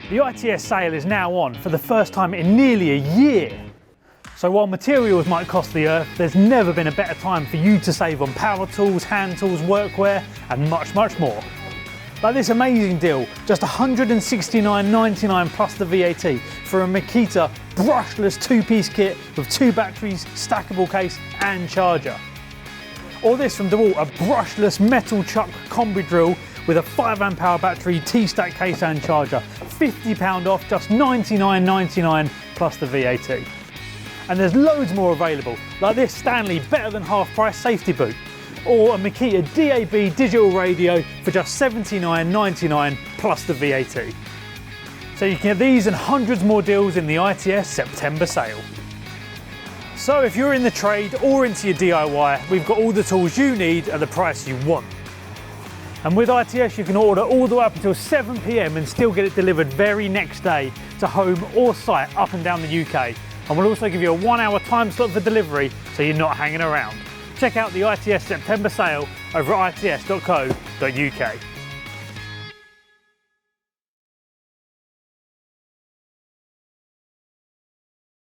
The ITS sale is now on for the first time in nearly a year. So while materials might cost the earth, there's never been a better time for you to save on power tools, hand tools, workwear, and much, much more. Like this amazing deal, just $169.99 plus the VAT for a MAKITA brushless two-piece kit with 2 batteries, stackable case and charger. Or this from DeWalt, a brushless metal chuck combi drill with a 5 amp hour battery, T-stack case and charger. £50 off, just $99.99 plus the VAT. And there's loads more available, like this Stanley better than half price safety boot, or a MAKITA DAB digital radio for just $79.99 plus the VAT. So you can get these and hundreds more deals in the ITS September sale. So if you're in the trade or into your DIY, we've got all the tools you need at the price you want. And with ITS you can order all the way up until 7 PM and still get it delivered very next day to home or site up and down the UK. And we'll also give you a 1 hour time slot for delivery so you're not hanging around. Check out the ITS September sale over at its.co.uk.